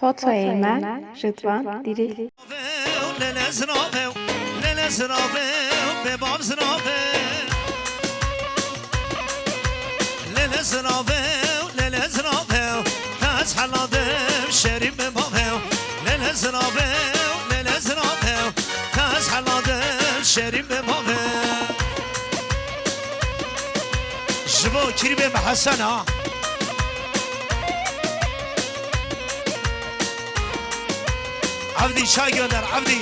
فوتوی من رضوان دیری جبو كريم حسنا عبدي شاي gönder عبدي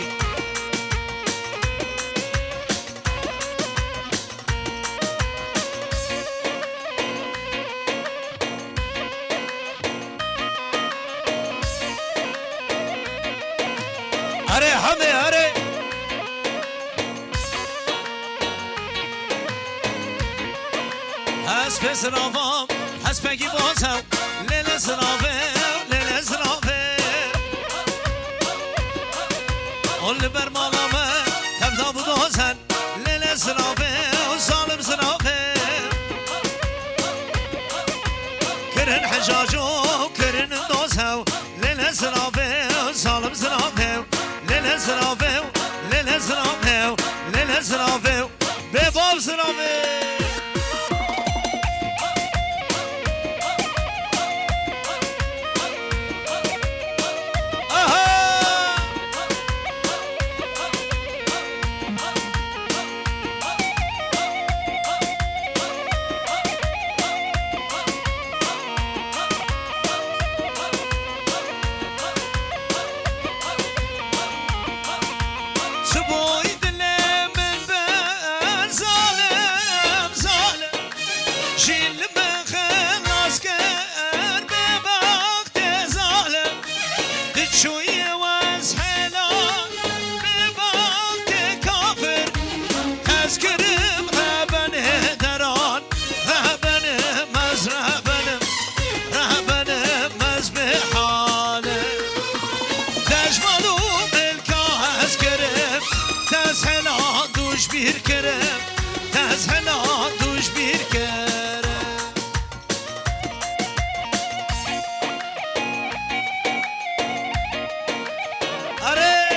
أري حمي أري حسب سرافام حسب کی بازم لیل سرافه لیل سرافه اول بر مالامه تبدا بدوزن لیل سرافه و ظالم سرافه کرن حجاجو کرن دوزه لیل سرافه و ظالم سرافه لیل سرافه لیل سرافه لیل سرافه به باب سرافه bir kere tezhela duş bir kere are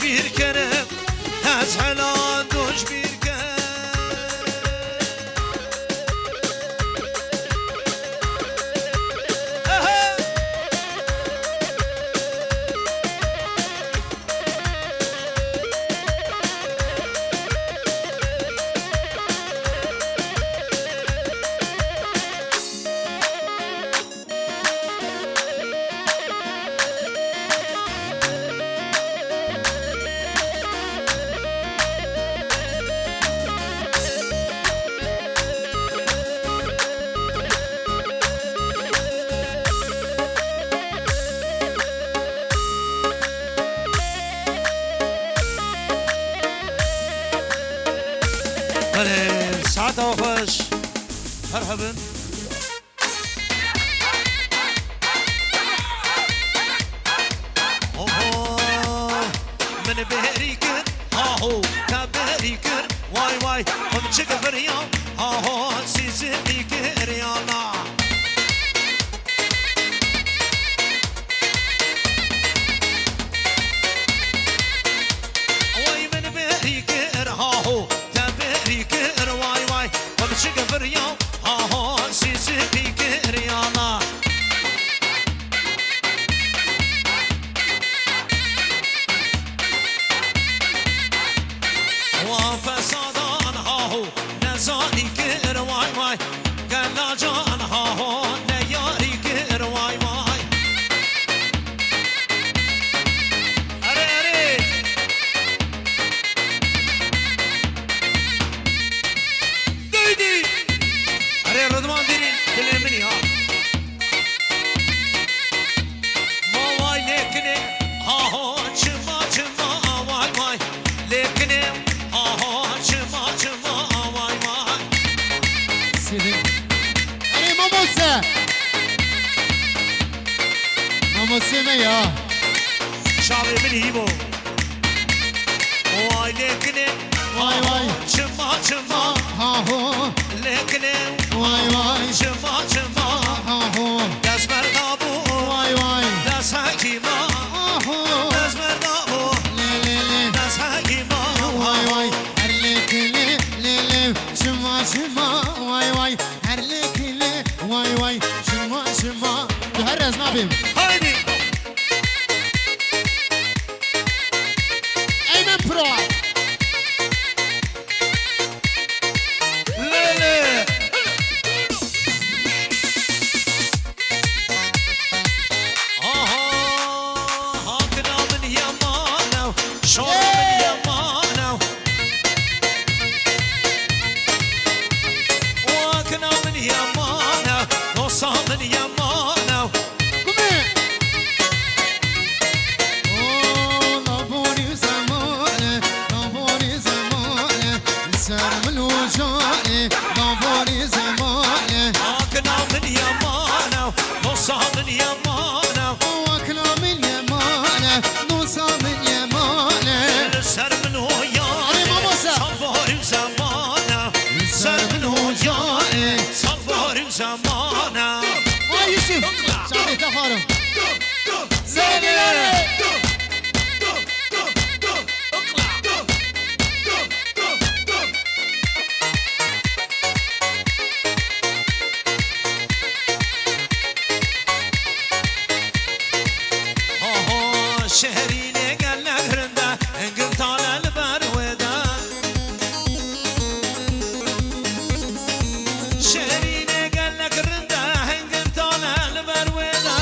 bir kere tezhela duş bir سعد وخش مرحبا من بهريكر هاهو تبهريكر واي واي ومشك فريان هاهو سيزيكر يانا واي من بهريكر هاهو تبهريكر واي واي ومشك فريان هاهو سيزيكر يانا وفسادان هاهو نزانی کر وای وای گلا جان هاهو نیاری کر وای وای اره اره دیدی اره ردمان دیرین دل منی ها ما وای لیکنه هاهو چما چما وای وای لیکنه موسیقی یا شاوی منی هیبو وای لیکنه وای وای چما چما ها هو لیکنه وای وای چما چما ها هو دست بردابو وای وای دست حکیما ها هو دست بردابو لی لی لی دست حکیما وای وای هر لیکلی لی لی شما شما وای وای هر لیکلی وای وای شما شما تو هر از نبیم هایدی ایمن پرو لیلی ها کنا من یمانو شور من یمانو وکنا من یمانو نوسا من یمانو کمی اوه لابونی زمانه لابونی زمانه سر من وجانه لابونی زمانه وكنا من يمانه نوصى من يمانه وكنا من يمانه نوصى من يمانه السر من وياه علي ماموسا. صبر وزمانه السر من وياه صبر وزمانه يوسف شعبي تفارم زيني شهري قال لك رنده قلت على البروده شهري قال لك رنده قلت على البروده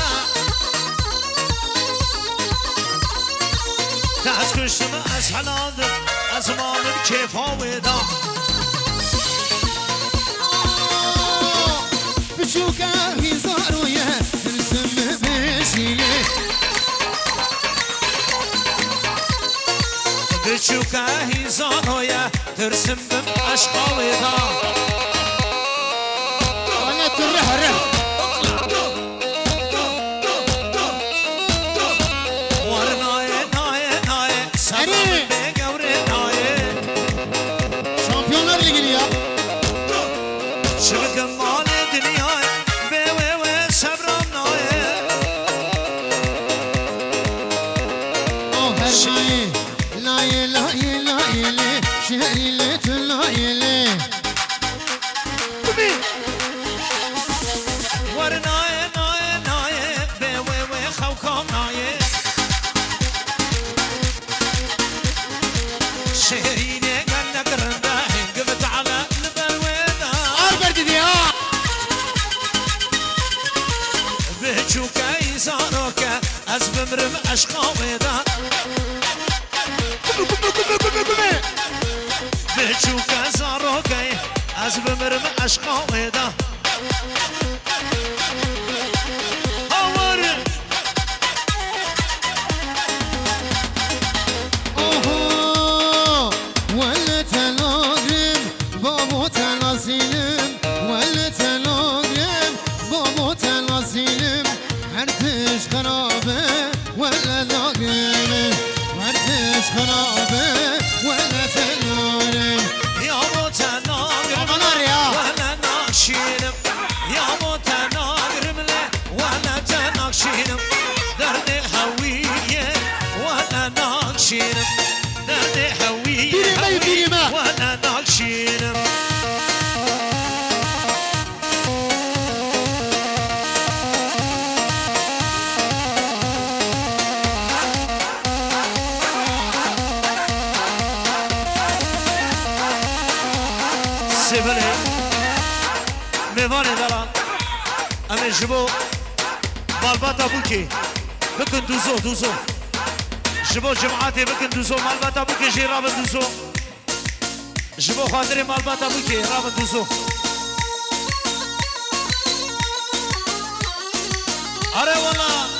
تسكشتم اسهل عادم ازمان كيف هويدا بشوكا هزار ويا ترسم بشيلي بتشوكا هزارويا ترسم باشقاويدا وانا ترهره ورناي ناي ناي سبب بقوري ناي شامبيونlar ligi ya شبك مال الدنيا بي صبرام ناي her şeyi layı layı layı şehriyle tülayı ورناي ناي ناي بي خوكم ناي شهريني قال لك رنده قبت على البلويده Albert dedi ya بهجوكا يزاروكا از بمرم اشقاويدا بهجوكا زاروكا از بمرم اشقاويدا هاور oho ولا تلاقم بابو تلازيلم ولا تلاقم بابو تلازيلم هرتش خرابه ولا لاقم هرتش خرابه ولا تلاقم يا موتنا Babalar ya. ولا ناشينم يا سيبلي ميواني دلال امي جبو مالباتا بوكي بكن دوزو جبو جمعاتي بكن دوزو مالباتا بوكي جي رابط دوزو جبو خاطري مالباتا بوكي رابط دوزو اره والله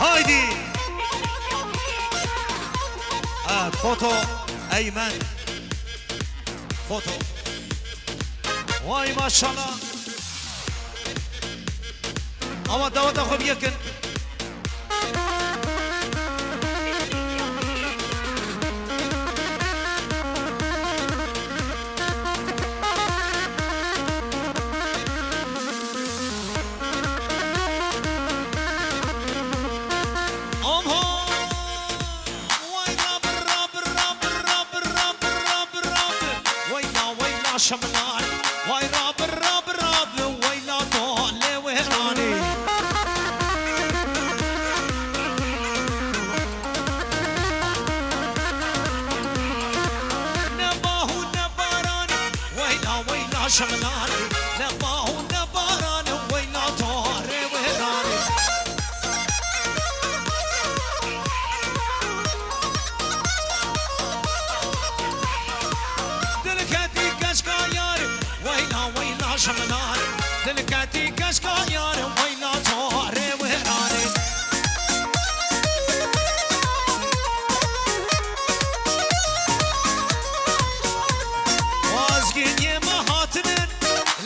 هايدي فوتو ايمن فوتو واي ما شاء الله اما دعوت اخو بيكن شملان واي راب الراب الراب ويلا طول وهراني نباهو نباراني ويلا شملاني نباهو نباراني ويلا طول وهراني شملاني دلكاتي كشكايار ويلا طاري وهراني وازقين يما هاتنن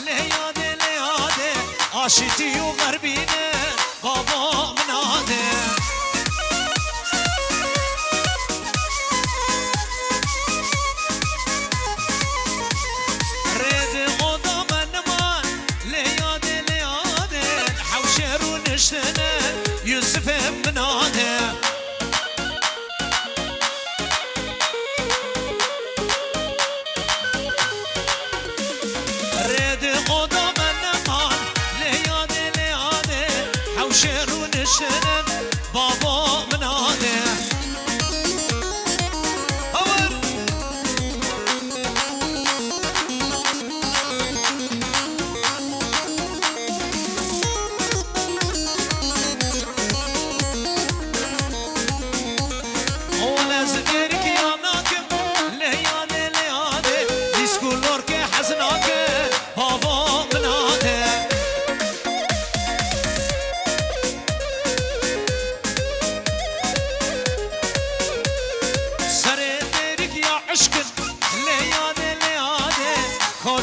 لهيادي لهادي عاشتي وغربيني بابا منادي يوسف منادي ريد قدام النمان ليادي ليادي حوشر ونشنن بابا منادي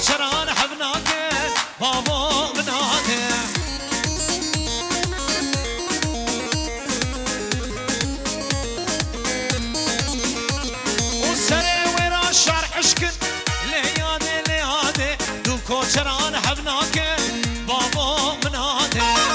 شران حبناك بابا منادي وسري ورا الشعر عشق ليادي ليادي دوكو شران حبناك بابا منادي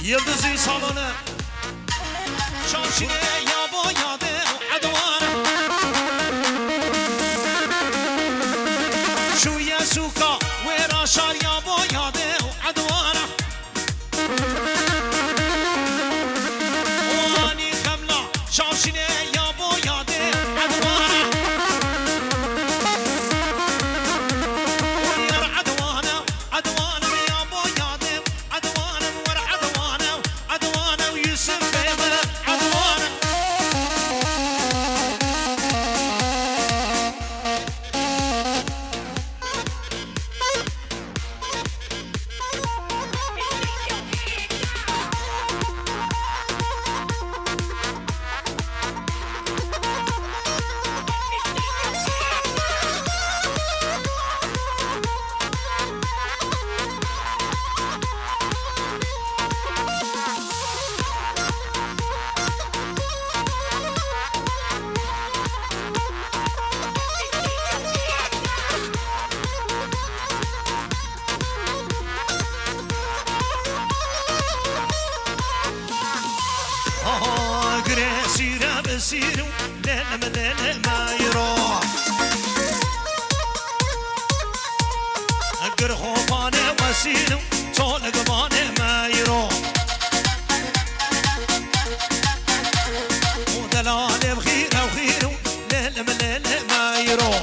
Yıldızı salonu Şarşine ya boyadı advana Şu ya suka ve raşar ya boyadı advana Oani kamla şarşine ya boyadı advana Oyar advana advana ya boyadı advana var advana advana Yusuf beyler advana ليل من ليل ما يروح اقر خوفانه وسينو طول قبانه ما يروح ودلال بخيره وخيره ليل من ليل ما يروح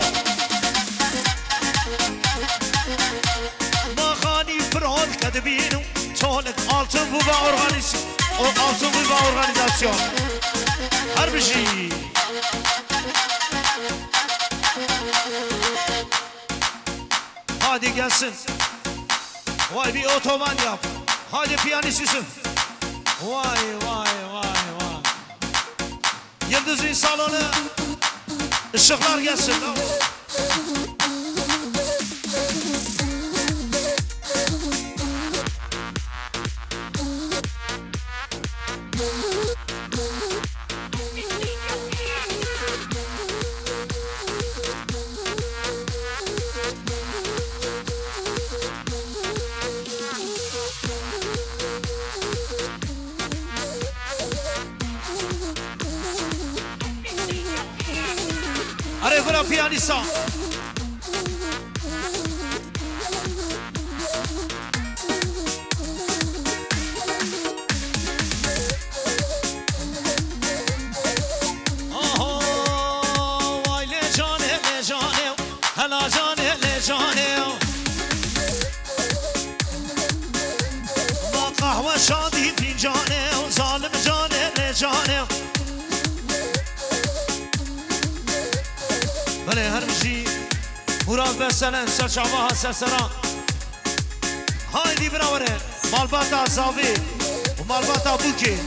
ما خاني فرعون كدبينو طولك altın bu altın bu organizasyon her bir şey hadi gelsin vay bir otoban yap hadi piyanist Yusuf vay vay vay vay Yıldız'ın salonu ışıklar gelsin Araya bırak piyanista. Vay le cane hala cane le cane Ma kahve şadi fincane zalim cane le cane بله هر بشی مراد بسلن سرچاوها سرسران هایدی براوره مالباتا زاوی و مالباتا بوکی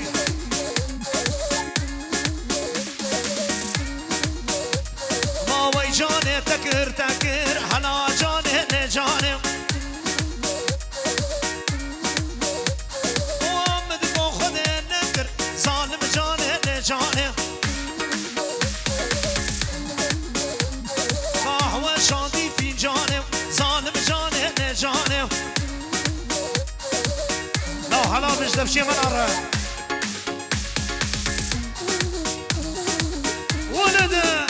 ما وی جانه تکر تکر حنا جانه نجانه محمد با خود نکر ظالم جانه نجانه شادی فی جانم ظالم جانه نه جانم لو حالا مجدب شي من اره ولده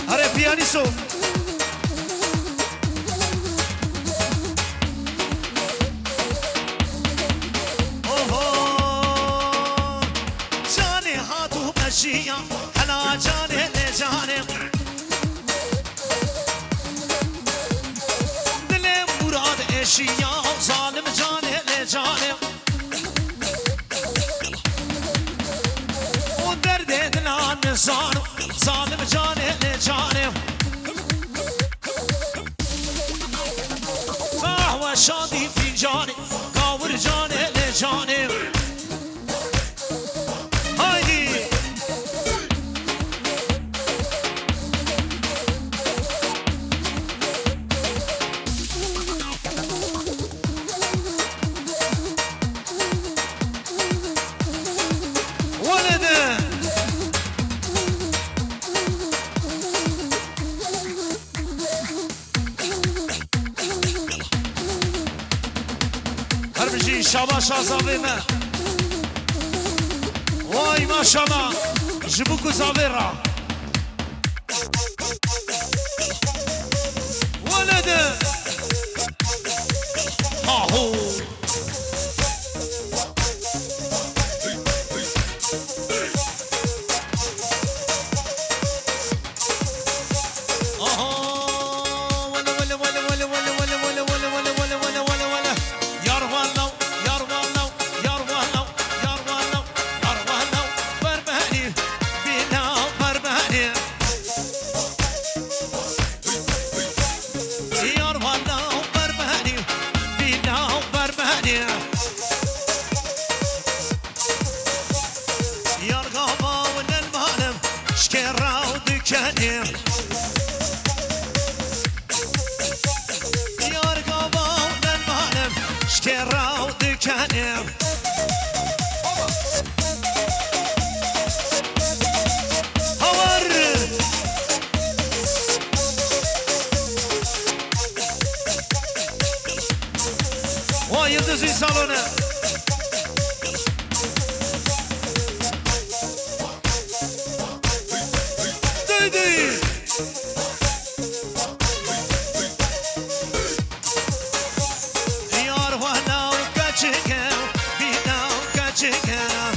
اره پیانیسو هلا جانه لجانه دل مراد اشیا ظالم جانه لجانه و درد دلان نزانو ظالم جانه لجانه قهوه شادی فی جانه قاور جانه لجانه شاباش زاویمه وای ماشاءالله جبوکو زاویرا ولده آهو موزی سالونه دیدی یار ولو کچکم بیدم کچکم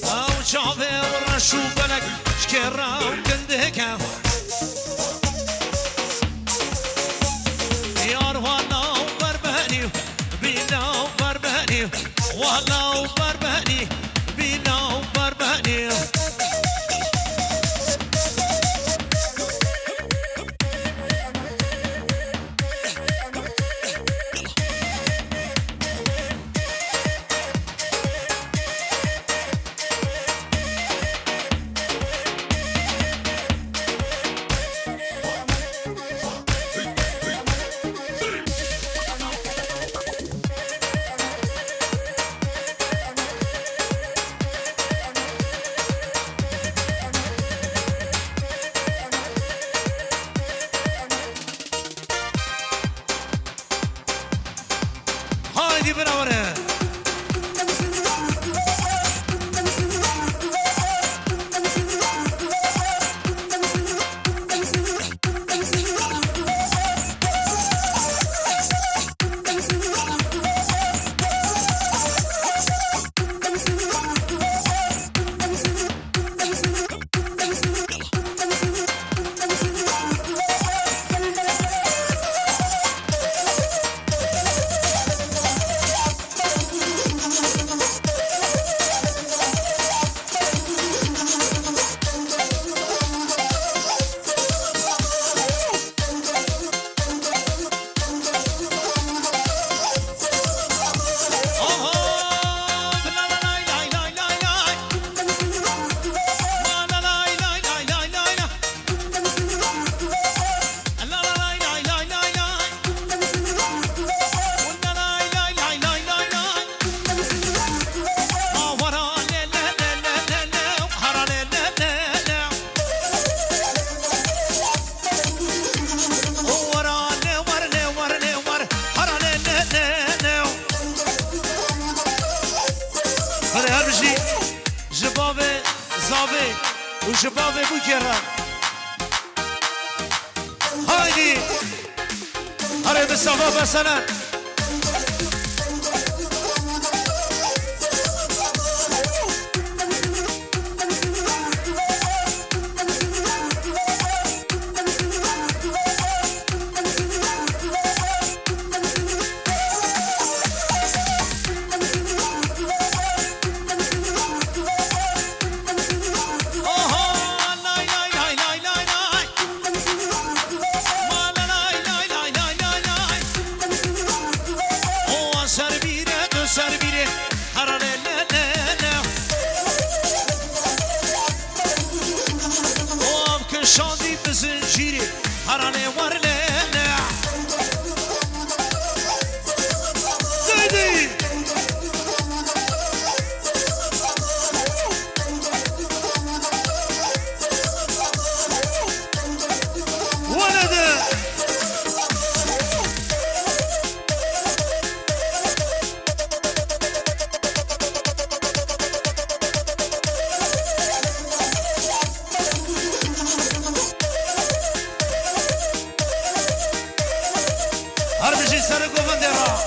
او چاوه و رشو بلک شکرم کندکم یار ولو بربنی بیدم بربنی ولو بربنی بیدم بربنی هایدی براوره وشباب بكرة هايدي هري بالصفا مثلا شادی بزنجیری هرانه ورلنه دیدی ولده هر بشی سر گوونده را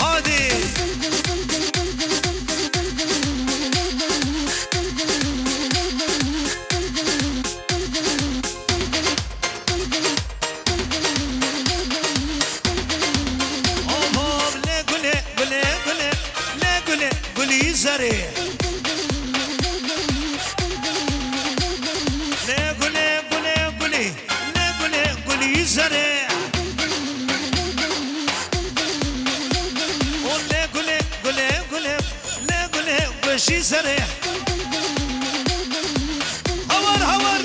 هادی آمام له گله گله گله له گله گلی زره له گله گله گلی له گله گلی زره له گله گله گله له گله گشی زره هور هور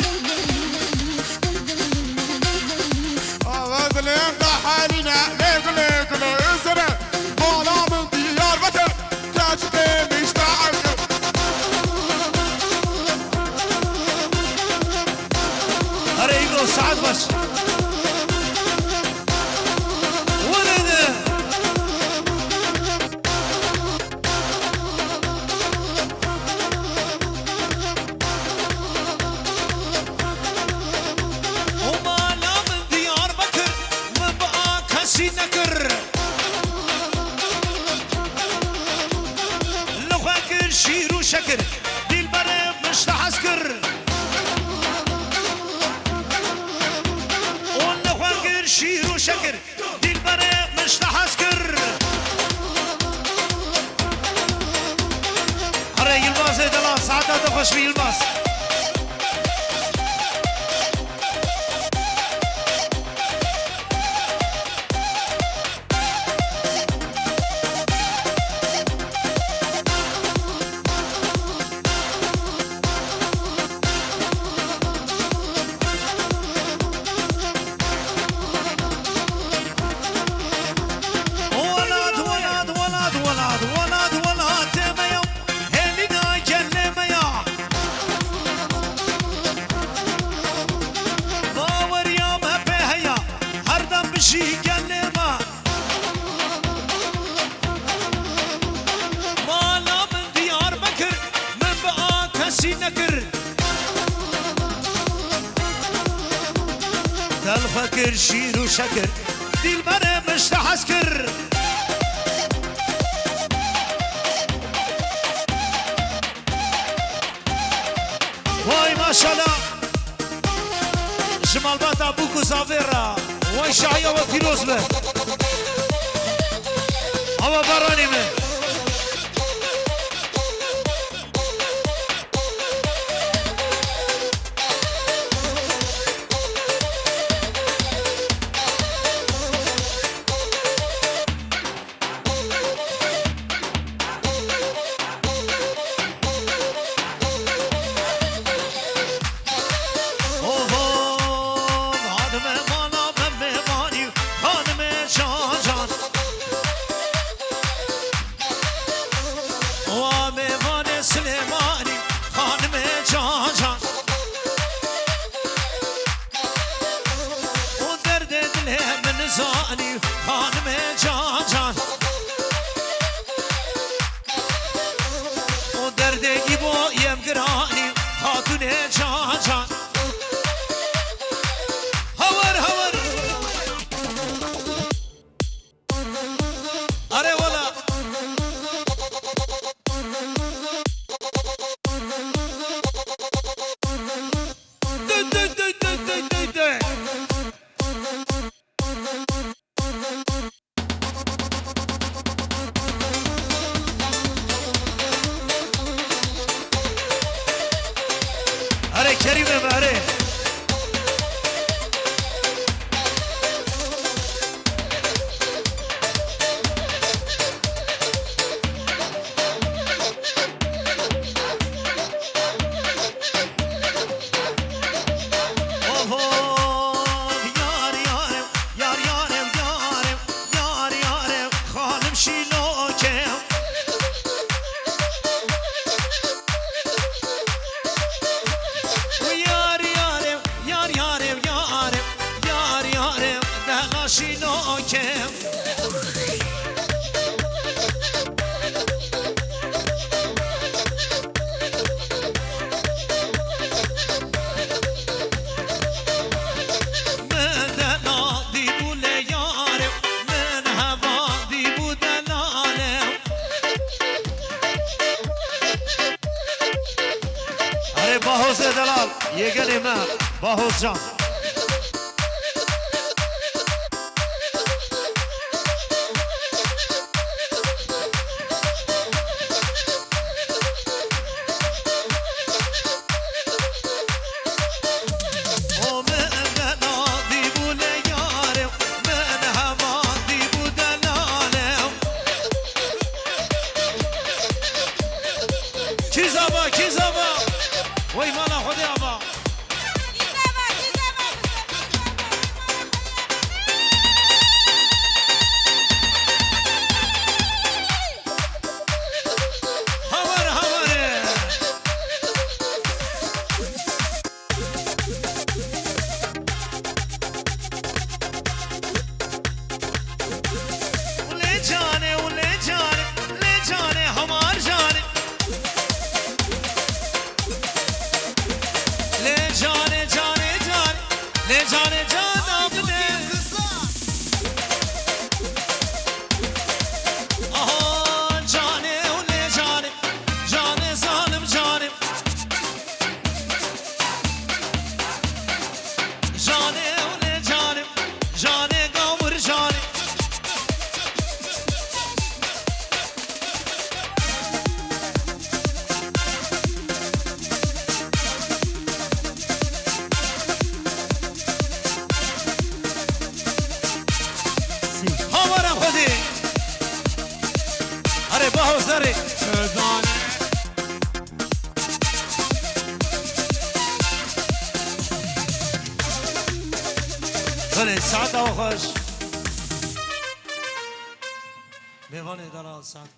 آواز لیم دا حالينا ليك ليك ليزرع بالا من ديار بكر كاتبه مشتاق وشكر دلبر مشتاح عسكر ونخوكر شير وشكر دلبر مشتاح عسكر هري يلباس دلا ساعتها تخش في يلباس فكر شير وشكر دي المرة مش تحسكر واي ما شاء الله جمال باتا بوكو زافيرا واي شعيا وفيروز به هوا براني من باهوز دلال يقلي ما باهوز جان بله باهو زری زانه بله ساعت او خوش میوان دارا ساعت